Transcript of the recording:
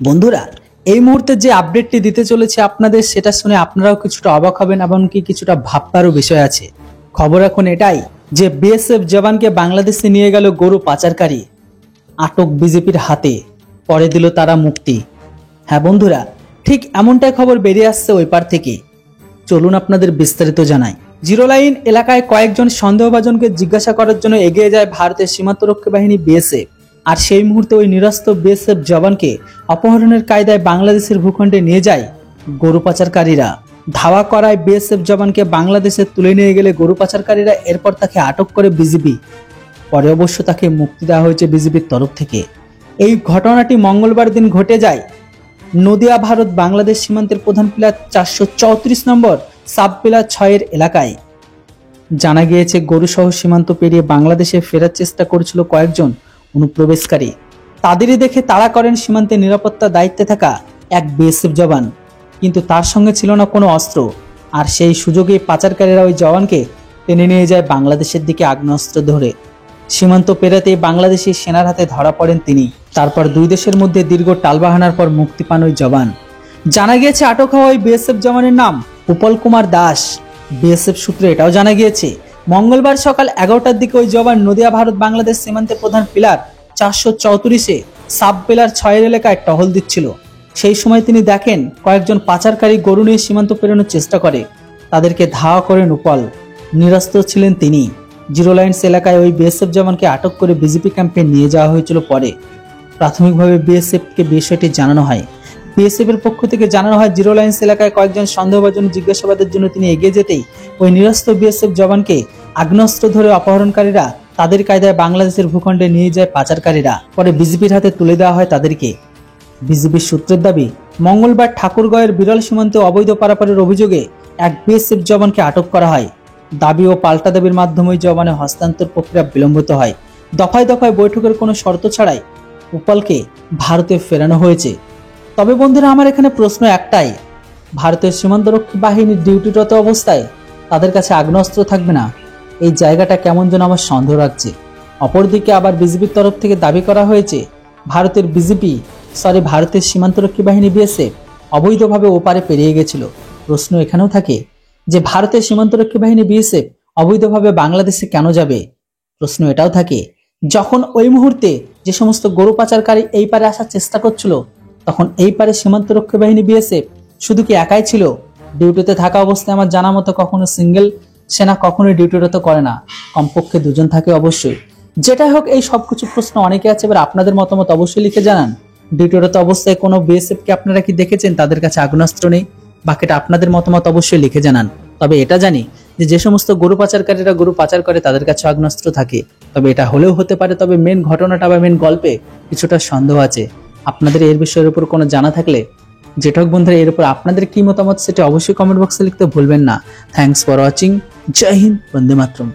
বন্ধুরা, এই মুহূর্তে যে আপডেটটি দিতে চলেছে আপনাদের, সেটা শুনে আপনারাও কিছুটা অবাক হবেন, এমনকি কিছুটা ভাববারও বিষয় আছে। খবর এখন এটাই যে বিএসএফ জওয়ানকে বাংলাদেশে নিয়ে গেল গরু পাচারকারী, আটক বিজেপির হাতে, পরে দিল তারা মুক্তি। হ্যাঁ বন্ধুরা, ঠিক এমনটাই খবর বেরিয়ে আসছে ওই পার থেকে। চলুন আপনাদের বিস্তারিত জানাই। জিরো লাইন এলাকায় কয়েকজন সন্দেহভাজনকে জিজ্ঞাসা করার জন্য এগিয়ে যায় ভারতের সীমান্তরক্ষী বাহিনী বিএসএফ। আর সেই মুহূর্তে ওই নিরস্ত্র বিএসএফ জওয়ানকে অপহরণের কায়দায় বাংলাদেশের ভূখণ্ডে নিয়ে যায় গরু পাচারকারীরা। ধাওয়া করায় বিএসএফ জওয়ানকে বাংলাদেশে তুলে নিয়ে গেলে গরু পাচারকারীরা এরপর তাকে আটক করে বিজিবি। পরে অবশ্য তাকে মুক্তি দেওয়া হয়েছে বিজিবির তরফ থেকে। এই ঘটনাটি মঙ্গলবার দিন ঘটে যায় নদিয়া ভারত বাংলাদেশ সীমান্তের প্রধান পিলার 434 নম্বর সাব পিলার 6 এলাকায়। জানা গিয়েছে গরুসহ সীমান্ত পেরিয়ে বাংলাদেশে ফেরার চেষ্টা করছিল কয়েকজন অনুপ্রবেশকারী। তাদেরই দেখে তাড়া করেন সীমান্তে নিরাপত্তা দায়িত্বে থাকা এক বিএসএফ জওয়ান, কিন্তু তার সঙ্গে ছিল না কোনো অস্ত্র। আর সেই সুযোগে পাচারকারীরা ওই জওয়ানকে টেনে নিয়ে যায় বাংলাদেশের দিকে আগ্নেয়াস্ত্র ধরে। সীমান্ত পেরাতেই বাংলাদেশি সেনার হাতে ধরা পড়েন তিনি। তারপর দুই দেশের মধ্যে দীর্ঘ টালবাহানার পর মুক্তি পান ওই জওয়ান। জানা গিয়েছে আটক হওয়া ওই বিএসএফ জওয়ানের নাম উপল কুমার দাস। বিএসএফ সূত্রে এটাও জানা গিয়েছে মঙ্গলবার সকাল 11টার দিকে ওই জওয়ান নদিয়া ভারত বাংলাদেশ সীমান্তের প্রধান পিলার 434 সাব পিলার 6 এলাকায় টহল দিচ্ছিল। সেই সময় তিনি দেখেন কয়েকজন পাচারকারী গরু নিয়ে সীমান্ত পেরোনোর চেষ্টা করে। তাদেরকে ধাওয়া করেন উপল। নিরস্ত্র ছিলেন তিনি। জিরো লাইন্স এলাকায় ওই বিএসএফ জওয়ানকে আটক করে বিজেপি ক্যাম্পে নিয়ে যাওয়া হয়েছিল। পরে প্রাথমিকভাবে বিএসএফকে বিষয়টি জানানো হয়। বিএসএফ এর পক্ষ থেকে জানানো হয় জিরো লাইন্স এলাকায় কয়েকজন সন্দেহভাজন জিজ্ঞাসাবাদের জন্য তিনি এগিয়ে যেতেই ওই নিরস্ত্র বিএসএফ জওয়ানকে আগ্নেয়াস্ত্র ধরে অপহরণকারীরা তাদের কায়দায় বাংলাদেশের ভূখণ্ডে নিয়ে যায় পাচারকারীরা। পরে বিজেপির হাতে তুলে দেওয়া হয় তাদেরকে। বিজেপির সূত্রের দাবি, মঙ্গলবার ঠাকুরগাঁওয়ের বিরল সীমান্তে অবৈধ পারাপারের অভিযোগে এক বিএসএফ জওয়ানকে আটক করা হয়। দাবি ও পাল্টা দাবির মাধ্যমে জওয়ানের হস্তান্তর প্রক্রিয়া বিলম্বিত হয়। দফায় দফায় বৈঠকের কোনো শর্ত ছাড়াই উপলকে ভারতে ফেরানো হয়েছে। তবে বন্ধুরা, আমার এখানে প্রশ্ন একটাই, ভারতের সীমান্তরক্ষী বাহিনীর ডিউটিরত অবস্থায় তাদের কাছে আগ্নেয়াস্ত্র থাকবে না? এই জায়গাটা কেমন যেন আমার সন্দেহ রাখছে। অপরদিকে আবার বিজেপির তরফ থেকে দাবি করা হয়েছে ভারতের সীমান্তরক্ষী বাহিনী বিএসএফ অবৈধভাবে ওপারে পেরিয়ে গেছিল। প্রশ্ন এখানেও থাকে যে ভারতের সীমান্তরক্ষী বাহিনী বিএসএফ অবৈধভাবে বাংলাদেশে কেন যাবে? প্রশ্ন এটাও থাকে, যখন ওই মুহূর্তে যে সমস্ত গরু পাচারকারী এই পারে আসার চেষ্টা করছিল, তখন এই পারে সীমান্তরক্ষী বাহিনী বিএসএফ শুধু কি একাই ছিল? ডিউটিতে থাকা অবস্থায় আমার জানা মতো কখনো সিঙ্গেল সেনা কখনোই ডিউটিরত করে না, কমপক্ষে দুজন থাকে অবশ্যই। যেটাই হোক, এই সবকিছু প্রশ্ন অনেকে আছে, এবার আপনাদের মতামত অবশ্যই লিখে জানান। ডিউটিরত অবস্থায় কোনো বিএসএফ কে আপনারা কি দেখেছেন তাদের কাছে আগ্নেয়াস্ত্র নেই? বাকিটা আপনাদের মতামত অবশ্যই লিখে জানান। তবে এটা জানি যে সমস্ত গরু পাচারকারীরা গরু পাচার করে তাদের কাছে আগ্নেয়াস্ত্র থাকে। তবে এটা হলেও হতে পারে, তবে মেন ঘটনাটা বা মেন গল্পে কিছুটা সন্দেহ আছে। আপনাদের এর বিষয়ের উপর কোনো জানা থাকলে, যেটা হোক বন্ধুরা, এর উপর আপনাদের কি মতামত সেটা অবশ্যই কমেন্ট বক্সে লিখতে ভুলবেন না। Thanks for watching. জয় হিন্দ, বন্দে মাতরম।